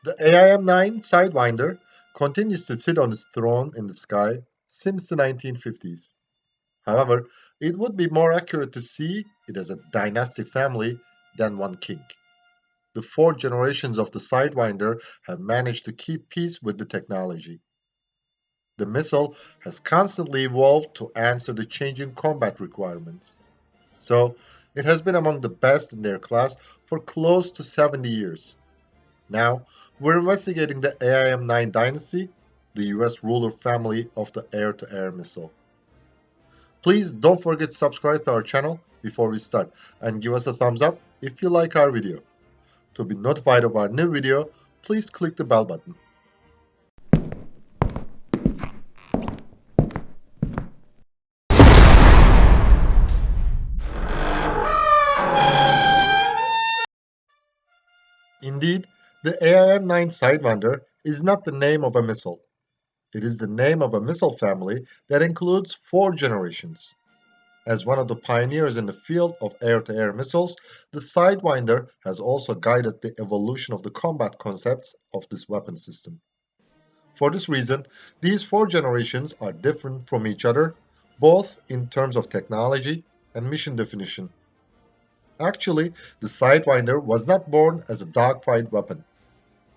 The AIM-9 Sidewinder continues to sit on its throne in the sky since the 1950s. However, it would be more accurate to see it as a dynastic family than one king. The four generations of the Sidewinder have managed to keep pace with the technology. The missile has constantly evolved to answer the changing combat requirements. So, it has been among the best in their class for close to 70 years. Now, we're investigating the AIM-9 dynasty, the US ruler family of the air-to-air missile. Please don't forget to subscribe to our channel before we start and give us a thumbs up if you like our video. To be notified of our new video, please click the bell button. Indeed, the AIM-9 Sidewinder is not the name of a missile. It is the name of a missile family that includes four generations. As one of the pioneers in the field of air-to-air missiles, the Sidewinder has also guided the evolution of the combat concepts of this weapon system. For this reason, these four generations are different from each other, both in terms of technology and mission definition. Actually, the Sidewinder was not born as a dogfight weapon.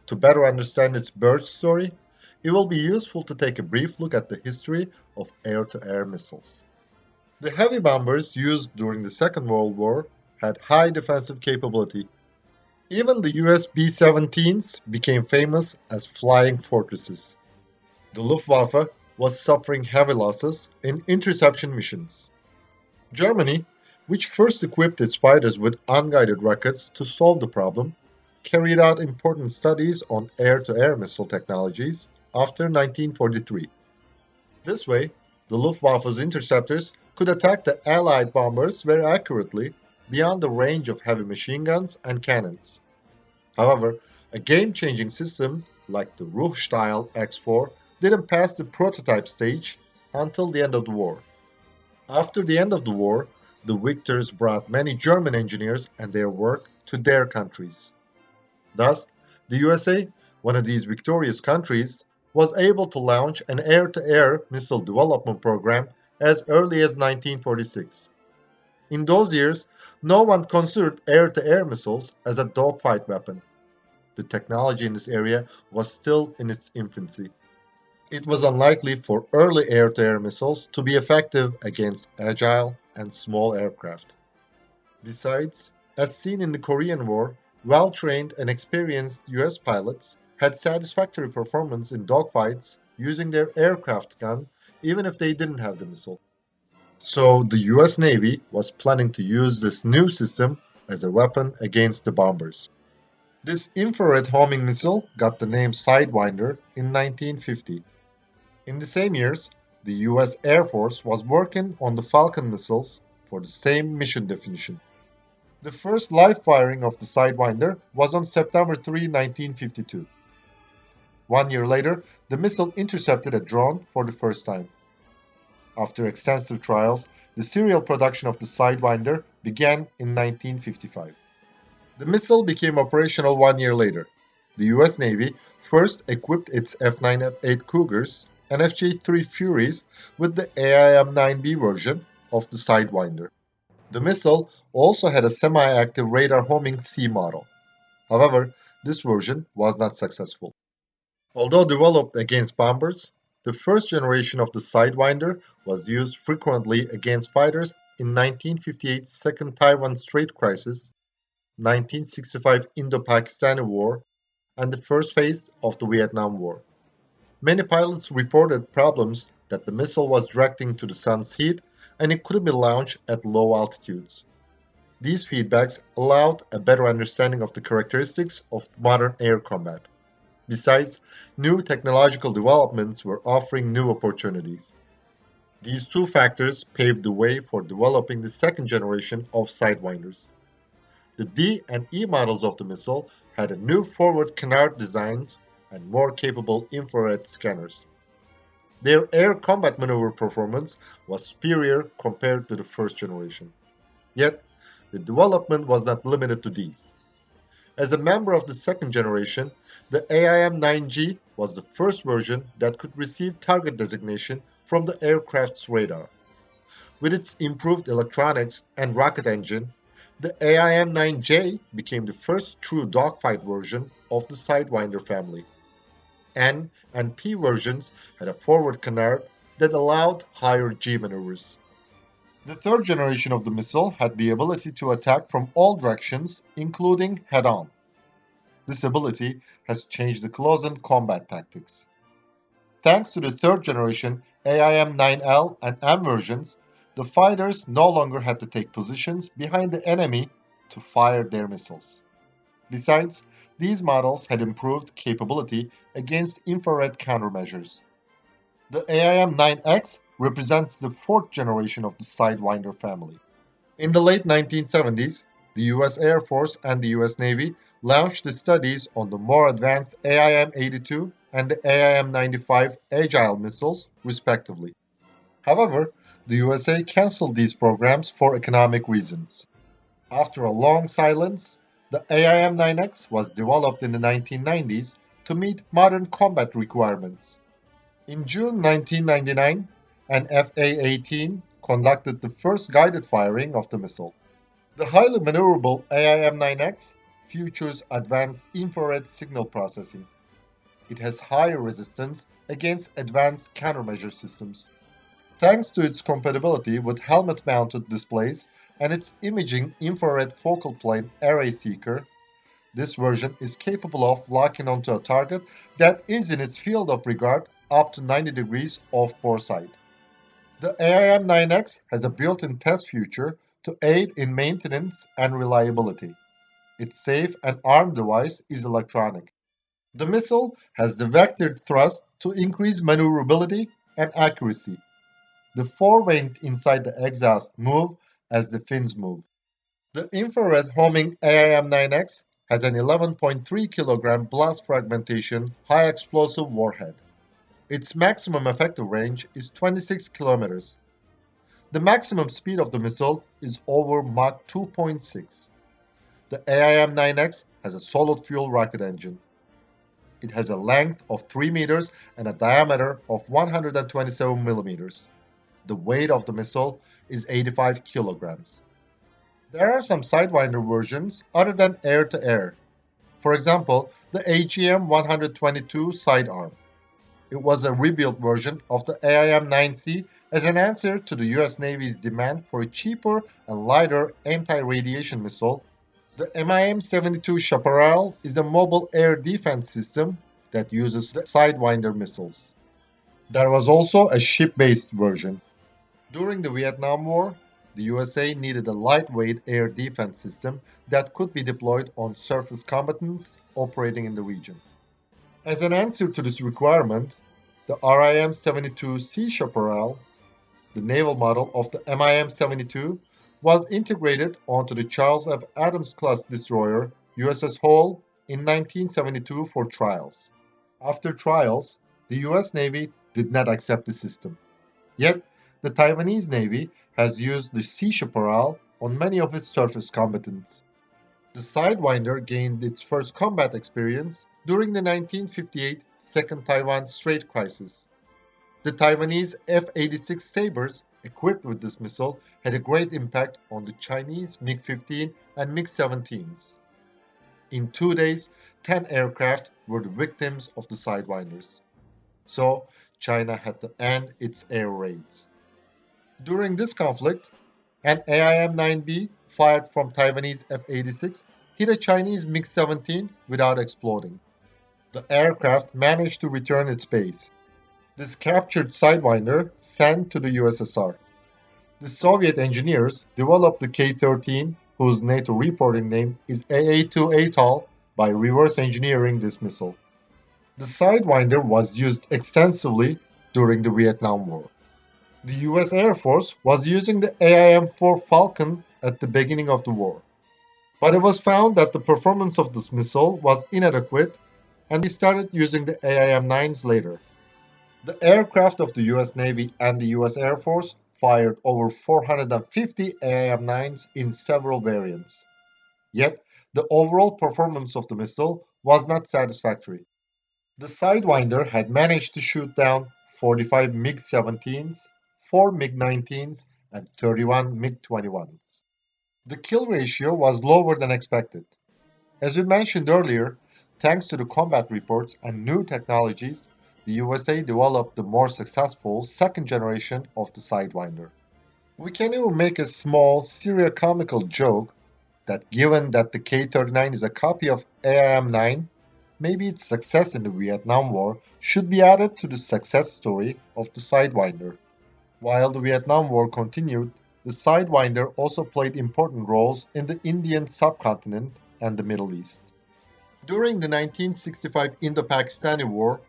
To better understand its birth story, it will be useful to take a brief look at the history of air-to-air missiles. The heavy bombers used during the Second World War had high defensive capability. Even the US B-17s became famous as flying fortresses. The Luftwaffe was suffering heavy losses in interception missions. Germany, which first equipped its fighters with unguided rockets to solve the problem, carried out important studies on air-to-air missile technologies after 1943. This way, the Luftwaffe's interceptors could attack the Allied bombers very accurately beyond the range of heavy machine guns and cannons. However, a game-changing system like the Ruch-style X-4 didn't pass the prototype stage until the end of the war. After the end of the war, the victors brought many German engineers and their work to their countries. Thus, the USA, one of these victorious countries, was able to launch an air-to-air missile development program as early as 1946. In those years, no one considered air-to-air missiles as a dogfight weapon. The technology in this area was still in its infancy. It was unlikely for early air-to-air missiles to be effective against agile and small aircraft. Besides, as seen in the Korean War, well-trained and experienced US pilots had satisfactory performance in dogfights using their aircraft gun even if they didn't have the missile. So the US Navy was planning to use this new system as a weapon against the bombers. This infrared homing missile got the name Sidewinder in 1950. In the same years, the US Air Force was working on the Falcon missiles for the same mission definition. The first live firing of the Sidewinder was on September 3, 1952. 1 year later, the missile intercepted a drone for the first time. After extensive trials, the serial production of the Sidewinder began in 1955. The missile became operational 1 year later. The US Navy first equipped its F-9 F-8 Cougars and FJ-3 Furies with the AIM-9B version of the Sidewinder. The missile also had a semi-active radar homing C model. However, this version was not successful. Although developed against bombers, the first generation of the Sidewinder was used frequently against fighters in 1958's Second Taiwan Strait crisis, 1965 Indo-Pakistani War, and the first phase of the Vietnam War. Many pilots reported problems that the missile was directing to the sun's heat and it couldn't be launched at low altitudes. These feedbacks allowed a better understanding of the characteristics of modern air combat. Besides, new technological developments were offering new opportunities. These two factors paved the way for developing the second generation of Sidewinders. The D and E models of the missile had a new forward canard designs and more capable infrared scanners. Their air combat maneuver performance was superior compared to the first generation. Yet, the development was not limited to these. As a member of the second generation, the AIM-9G was the first version that could receive target designation from the aircraft's radar. With its improved electronics and rocket engine, the AIM-9J became the first true dogfight version of the Sidewinder family. N and P versions had a forward canard that allowed higher G maneuvers. The third generation of the missile had the ability to attack from all directions, including head-on. This ability has changed the close-in combat tactics. Thanks to the third generation AIM-9L and M versions, the fighters no longer had to take positions behind the enemy to fire their missiles. Besides, these models had improved capability against infrared countermeasures. The AIM-9X represents the fourth generation of the Sidewinder family. In the late 1970s, the US Air Force and the US Navy launched the studies on the more advanced AIM-82 and the AIM-95 Agile missiles, respectively. However, the USA canceled these programs for economic reasons. After a long silence, the AIM-9X was developed in the 1990s to meet modern combat requirements. In June 1999, an FA-18 conducted the first guided firing of the missile. The highly maneuverable AIM-9X features advanced infrared signal processing. It has higher resistance against advanced countermeasure systems. Thanks to its compatibility with helmet-mounted displays and its imaging infrared focal plane array seeker, this version is capable of locking onto a target that is in its field of regard up to 90 degrees off bore side. The AIM-9X has a built-in test feature to aid in maintenance and reliability. Its safe and arm device is electronic. The missile has the vectored thrust to increase maneuverability and accuracy. The four vanes inside the exhaust move as the fins move. The infrared homing AIM-9X has an 11.3 kilogram blast fragmentation high explosive warhead. Its maximum effective range is 26 kilometers. The maximum speed of the missile is over Mach 2.6. The AIM-9X has a solid fuel rocket engine. It has a length of 3 meters and a diameter of 127 millimeters. The weight of the missile is 85 kilograms. There are some Sidewinder versions other than air-to-air. For example, the AGM-122 Sidearm. It was a rebuilt version of the AIM-9C as an answer to the US Navy's demand for a cheaper and lighter anti-radiation missile. The MIM-72 Chaparral is a mobile air defense system that uses the Sidewinder missiles. There was also a ship-based version. During the Vietnam War, the USA needed a lightweight air defense system that could be deployed on surface combatants operating in the region. As an answer to this requirement, the RIM-72 Sea Chaparral, the naval model of the MIM-72, was integrated onto the Charles F. Adams-class destroyer USS Hull in 1972 for trials. After trials, the US Navy did not accept the system. Yet, the Taiwanese Navy has used the Sea Chaparral on many of its surface combatants. The Sidewinder gained its first combat experience during the 1958 Second Taiwan Strait crisis. The Taiwanese F-86 Sabres, equipped with this missile, had a great impact on the Chinese MiG-15 and MiG-17s. In 2 days, 10 aircraft were the victims of the Sidewinders. So, China had to end its air raids. During this conflict, an AIM-9B fired from Taiwanese F-86 hit a Chinese MiG-17 without exploding. The aircraft managed to return its base. This captured Sidewinder sent to the USSR. The Soviet engineers developed the K-13, whose NATO reporting name is AA-2 Atoll, by reverse engineering this missile. The Sidewinder was used extensively during the Vietnam War. The US Air Force was using the AIM-4 Falcon at the beginning of the war. But it was found that the performance of this missile was inadequate, and they started using the AIM-9s later. The aircraft of the US Navy and the US Air Force fired over 450 AIM-9s in several variants. Yet, the overall performance of the missile was not satisfactory. The Sidewinder had managed to shoot down 45 MiG-17s, 4 MiG-19s, and 31 MiG-21s. The kill ratio was lower than expected. As we mentioned earlier, thanks to the combat reports and new technologies, the USA developed the more successful second generation of the Sidewinder. We can even make a small satirical joke that given that the K-39 is a copy of AIM-9, maybe its success in the Vietnam War should be added to the success story of the Sidewinder. While the Vietnam War continued, the Sidewinder also played important roles in the Indian subcontinent and the Middle East. During the 1965 Indo-Pakistani War,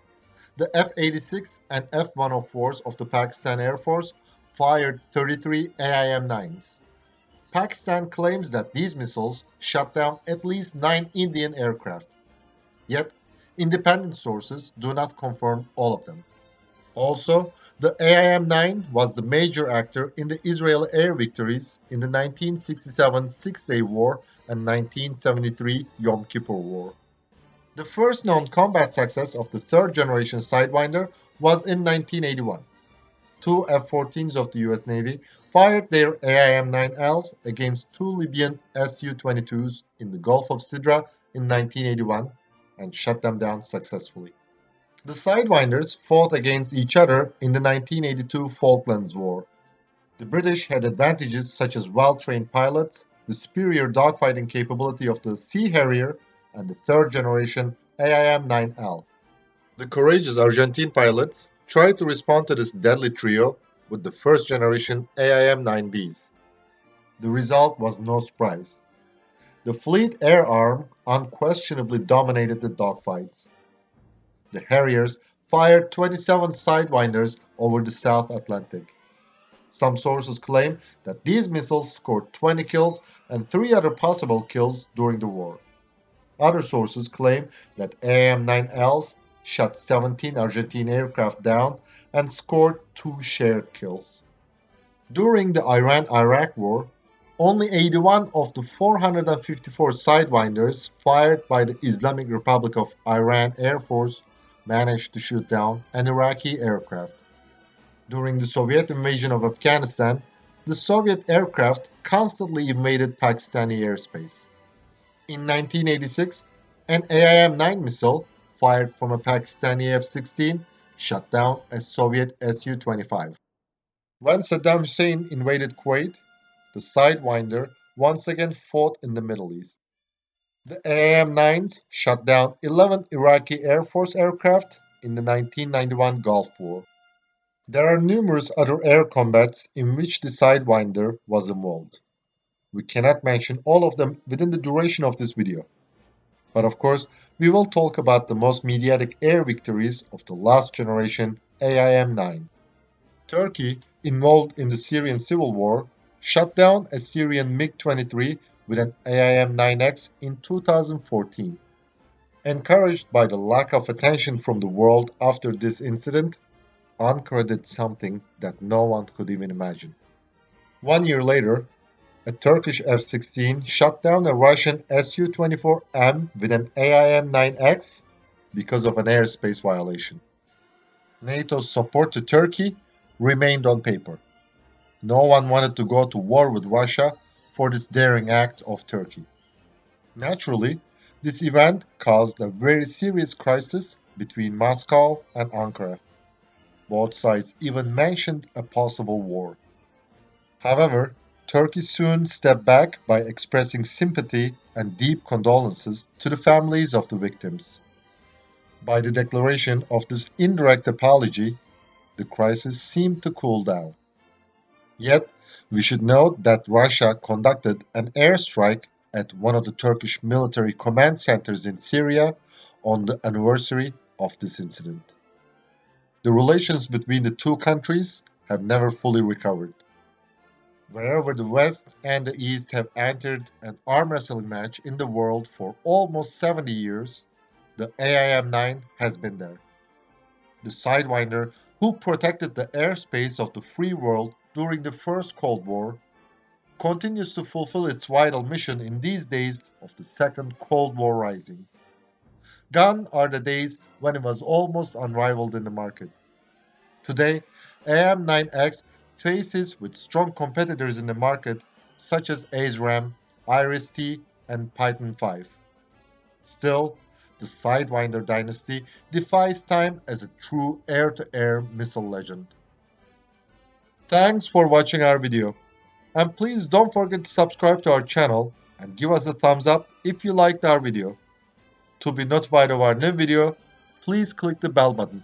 the F-86 and F-104s of the Pakistan Air Force fired 33 AIM-9s. Pakistan claims that these missiles shot down at least 9 Indian aircraft, yet independent sources do not confirm all of them. Also, the AIM-9 was the major actor in the Israeli air victories in the 1967 Six-Day War and 1973 Yom Kippur War. The first known combat success of the third generation Sidewinder was in 1981. Two F-14s of the US Navy fired their AIM-9Ls against two Libyan Su-22s in the Gulf of Sidra in 1981 and shut them down successfully. The Sidewinders fought against each other in the 1982 Falklands War. The British had advantages such as well-trained pilots, the superior dogfighting capability of the Sea Harrier, and the third generation AIM-9L. The courageous Argentine pilots tried to respond to this deadly trio with the first generation AIM-9Bs. The result was no surprise. The Fleet Air Arm unquestionably dominated the dogfights. The Harriers fired 27 Sidewinders over the South Atlantic. Some sources claim that these missiles scored 20 kills and 3 other possible kills during the war. Other sources claim that AIM-9Ls shot 17 Argentine aircraft down and scored 2 shared kills. During the Iran-Iraq War, only 81 of the 454 Sidewinders fired by the Islamic Republic of Iran Air Force managed to shoot down an Iraqi aircraft. During the Soviet invasion of Afghanistan, the Soviet aircraft constantly invaded Pakistani airspace. In 1986, an AIM-9 missile fired from a Pakistani F-16 shot down a Soviet Su-25. When Saddam Hussein invaded Kuwait, the Sidewinder once again fought in the Middle East. The AIM-9s shot down 11 Iraqi Air Force aircraft in the 1991 Gulf War. There are numerous other air combats in which the Sidewinder was involved. We cannot mention all of them within the duration of this video. But of course, we will talk about the most mediatic air victories of the last generation AIM-9. Turkey, involved in the Syrian civil war, shot down a Syrian MiG-23 with an AIM-9X in 2014. Encouraged by the lack of attention from the world after this incident, Ankara did something that no one could even imagine. 1 year later, a Turkish F-16 shot down a Russian Su-24M with an AIM-9X because of an airspace violation. NATO's support to Turkey remained on paper. No one wanted to go to war with Russia for this daring act of Turkey. Naturally, this event caused a very serious crisis between Moscow and Ankara. Both sides even mentioned a possible war. However, Turkey soon stepped back by expressing sympathy and deep condolences to the families of the victims. By the declaration of this indirect apology, the crisis seemed to cool down. Yet, we should note that Russia conducted an airstrike at one of the Turkish military command centers in Syria on the anniversary of this incident. The relations between the two countries have never fully recovered. Wherever the West and the East have entered an arm wrestling match in the world for almost 70 years, the AIM-9 has been there. The Sidewinder, who protected the airspace of the free world during the First Cold War, continues to fulfill its vital mission in these days of the Second Cold War rising. Gone are the days when it was almost unrivaled in the market. Today, AIM-9X faces with strong competitors in the market such as ASRAM, Iris-T, and Python 5. Still, the Sidewinder dynasty defies time as a true air-to-air missile legend. Thanks for watching our video, and please don't forget to subscribe to our channel and give us a thumbs up if you liked our video. To be notified of our new video, please click the bell button.